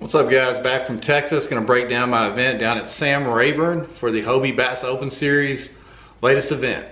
What's up guys, back from Texas. Gonna break down my event down at Sam Rayburn for the Hobie Bass Open Series latest event.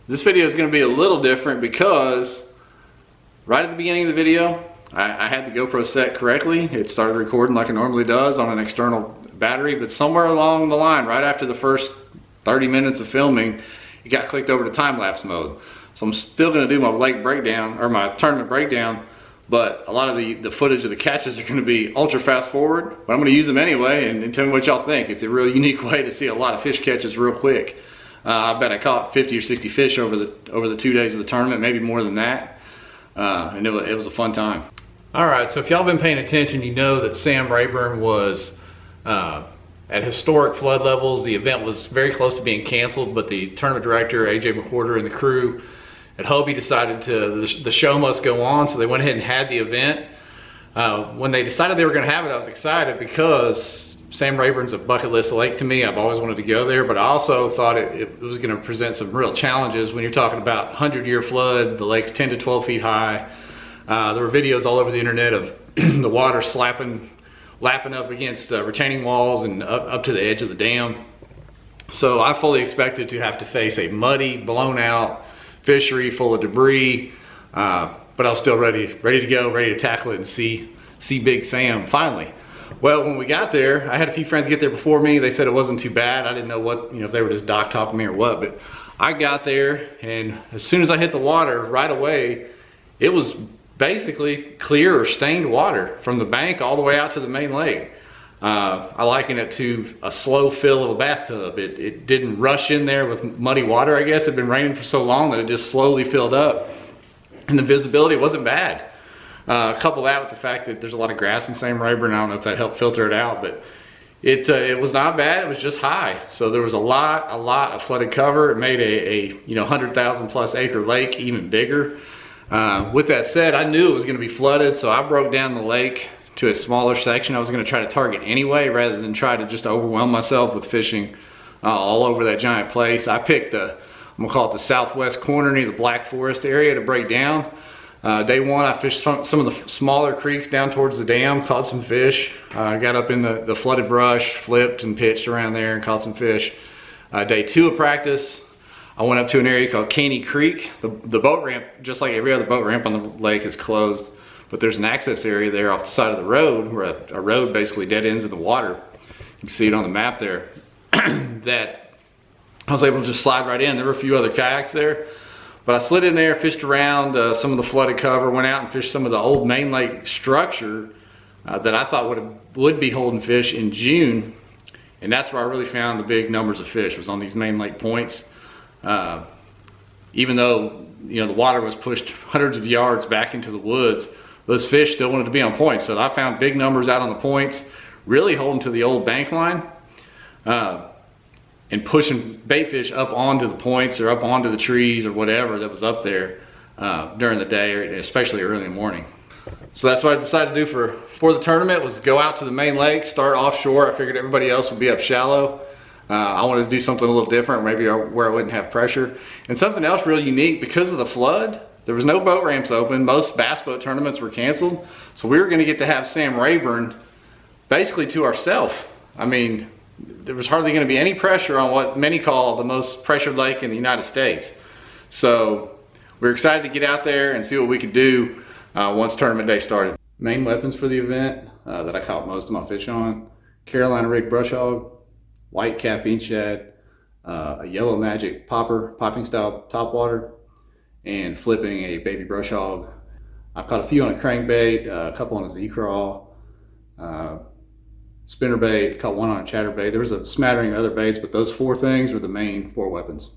This video is gonna be a little different because right at the beginning of the video, I had the GoPro set correctly. It started recording like it normally does on an external battery, but somewhere along the line, right after the first 30 minutes of filming, it got clicked over to time-lapse mode. So I'm still gonna do my lake breakdown, or my tournament breakdown, but a lot of the footage of the catches are gonna be ultra fast forward, but I'm gonna use them anyway and tell me what y'all think. It's a real unique way to see a lot of fish catches real quick. I bet I caught 50 or 60 fish over the 2 days of the tournament, maybe more than that. And it was a fun time. All right, so if y'all been paying attention, you know that Sam Rayburn was at historic flood levels. The event was very close to being canceled, but the tournament director, AJ McWhorter, and the crew at Hobie decided the show must go on, so they went ahead and had the event. When they decided they were gonna have it, I was excited because Sam Rayburn's a bucket list lake to me. I've always wanted to go there, but I also thought it was gonna present some real challenges when you're talking about 100-year flood. The lake's 10 to 12 feet high. There were videos all over the internet of the water lapping up against retaining walls and up to the edge of the dam. So I fully expected to have to face a muddy, blown out fishery full of debris, but I was still ready to go, ready to tackle it and see Big Sam finally. Well, when we got there, I had a few friends get there before me. They said it wasn't too bad. I didn't know what, if they were just dock topping me or what, but I got there, and as soon as I hit the water right away, it was basically clear or stained water from the bank all the way out to the main lake. I liken it to a slow fill of a bathtub. It didn't rush in there with muddy water, I guess. It had been raining for so long that it just slowly filled up, and the visibility wasn't bad. Couple that with the fact that there's a lot of grass in Sam Rayburn. I don't know if that helped filter it out, but it was not bad. It was just high. So there was a lot of flooded cover. It made a 100,000 plus acre lake even bigger. With that said, I knew it was going to be flooded, so I broke down the lake to a smaller section. I was going to try to target anyway, rather than try to just overwhelm myself with fishing all over that giant place. I picked I'm going to call it the southwest corner near the Black Forest area to break down. Day one, I fished some of the smaller creeks down towards the dam, caught some fish. Got up in the flooded brush, flipped and pitched around there and caught some fish. Day two of practice, I went up to an area called Caney Creek. The boat ramp, just like every other boat ramp on the lake, is closed, but there's an access area there off the side of the road where a road basically dead ends in the water. You can see it on the map there. That I was able to just slide right in. There were a few other kayaks there, but I slid in there, fished around some of the flooded cover, went out and fished some of the old main lake structure that I thought would be holding fish in June, and that's where I really found the big numbers of fish, was on these main lake points. Even though the water was pushed hundreds of yards back into the woods, those fish still wanted to be on point. So I found big numbers out on the points, really holding to the old bank line, and pushing bait fish up onto the points or up onto the trees or whatever that was up there during the day, or especially early in the morning. So that's what I decided to do for the tournament, was go out to the main lake, start offshore. I figured everybody else would be up shallow. I wanted to do something a little different, maybe where I wouldn't have pressure. And something else really unique, because of the flood, there was no boat ramps open. Most bass boat tournaments were canceled. So we were gonna get to have Sam Rayburn basically to ourselves. I mean, there was hardly gonna be any pressure on what many call the most pressured lake in the United States. So we're excited to get out there and see what we could do once tournament day started. Main weapons for the event that I caught most of my fish on: Carolina rig brush hog, white caffeine shad, a yellow magic popping style topwater, and flipping a baby brush hog. I caught a few on a crankbait, a couple on a Z-crawl, spinnerbait, caught one on a chatterbait. There was a smattering of other baits, but those four things were the main four weapons.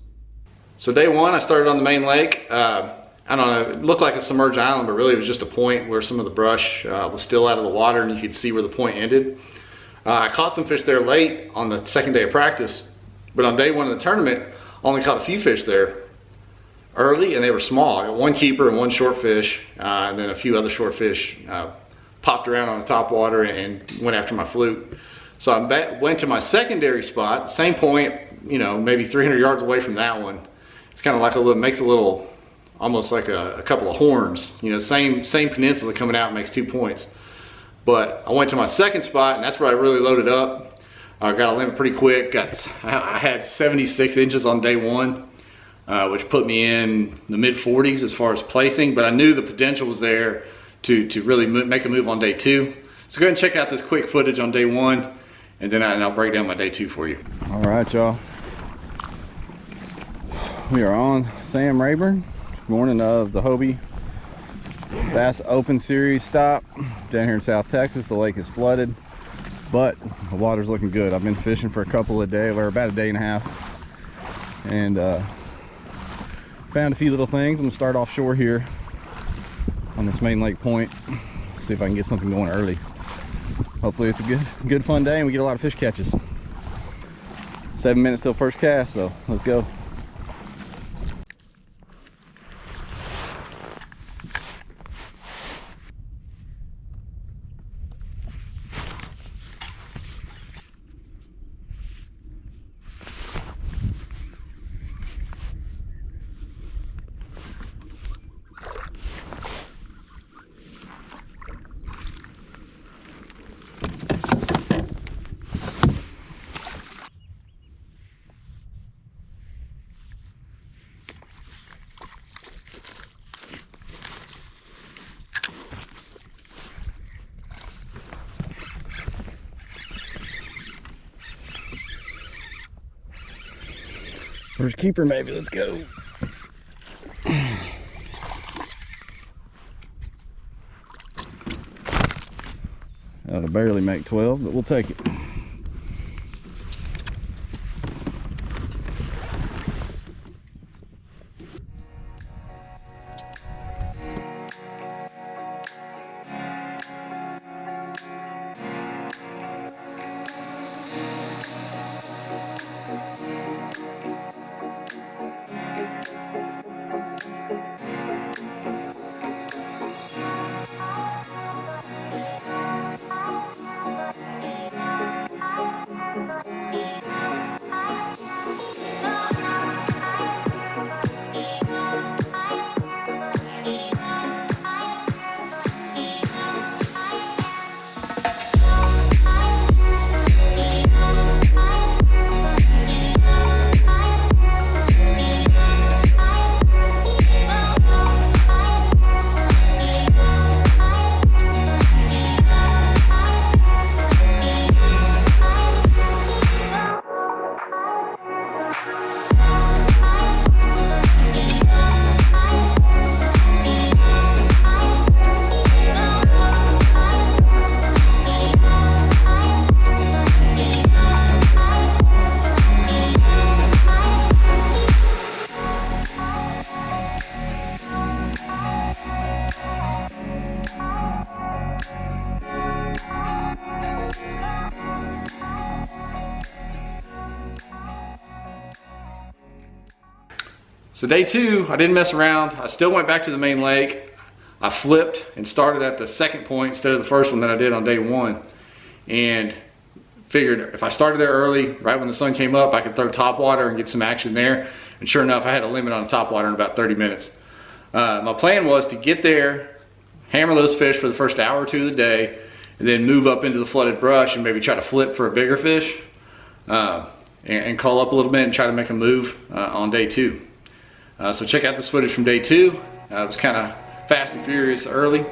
So day one, I started on the main lake. I don't know, it looked like a submerged island, but really it was just a point where some of the brush was still out of the water and you could see where the point ended. I caught some fish there late on the second day of practice, but on day one of the tournament, I only caught a few fish there early, and they were small. I got one keeper and one short fish, and then a few other short fish popped around on the top water and went after my fluke. So I went to my secondary spot, same point, maybe 300 yards away from that one, It's kind of like a little, makes a little, almost like a couple of horns. You know, same peninsula coming out makes 2 points. But I went to my second spot, and that's where I really loaded up. I got a limit pretty quick. I had 76 inches on day one, which put me in the mid 40s as far as placing, but I knew the potential was there to really make a move on day two. So go ahead and check out this quick footage on day one, and then I'll break down my day two for you. All right, y'all. We are on Sam Rayburn, morning of the Hobie Bass Open Series stop down here in South Texas. The lake is flooded, but the water's looking good. I've been fishing for a couple of days, or about a day and a half, and found a few little things. I'm gonna start offshore here on this main lake point, see if I can get something going early. Hopefully it's a good fun day and we get a lot of fish catches. 7 minutes till first cast, so let's go. First keeper maybe, let's go. That'll barely make 12, but we'll take it. So day two, I didn't mess around. I still went back to the main lake. I flipped and started at the second point instead of the first one that I did on day one. And figured if I started there early, right when the sun came up, I could throw top water and get some action there. And sure enough, I had a limit on top water in about 30 minutes. My plan was to get there, hammer those fish for the first hour or two of the day, and then move up into the flooded brush and maybe try to flip for a bigger fish, and call up a little bit and try to make a move on day two. So check out this footage from day two. It was kind of fast and furious early.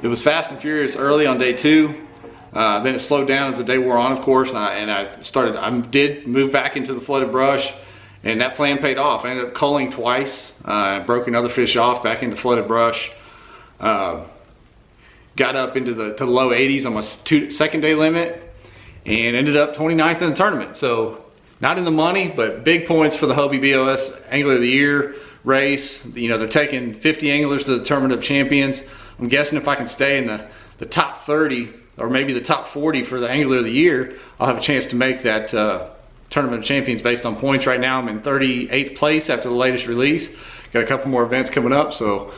It was fast and furious early on day 2. Then it slowed down as the day wore on, of course, and I did move back into the flooded brush, and that plan paid off. I ended up culling twice, broke another fish off back into flooded brush, got up into the low 80s on my second day limit, and ended up 29th in the tournament. So not in the money, but big points for the Hobie BOS Angler of the Year race. You know, they're taking 50 anglers to the Tournament of Champions. I'm guessing if I can stay in the top 30 or maybe the top 40 for the Angler of the Year, I'll have a chance to make that Tournament of Champions based on points. Right now I'm in 38th place after the latest release. Got a couple more events coming up, so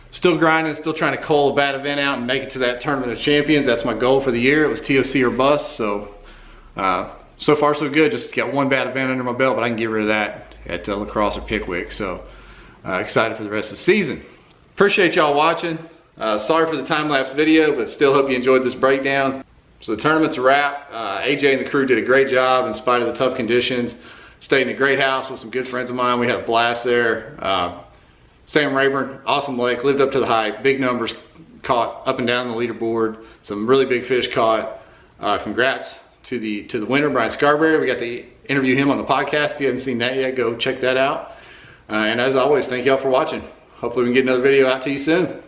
still grinding, still trying to cull a bad event out and make it to that Tournament of Champions. That's my goal for the year. It was TOC or bust, so so far so good. Just got one bad event under my belt, but I can get rid of that at La Crosse or Pickwick. So excited for the rest of the season. Appreciate y'all watching. Sorry for the time-lapse video, but still hope you enjoyed this breakdown. So the tournament's a wrap. AJ and the crew did a great job in spite of the tough conditions. Stayed in a great house with some good friends of mine. We had a blast there. Sam Rayburn, awesome lake, lived up to the hype. Big numbers caught up and down the leaderboard. Some really big fish caught. Congrats to the winner, Brian Scarberry. We got to interview him on the podcast. If you haven't seen that yet, go check that out. And as always, thank y'all for watching. Hopefully we can get another video out to you soon.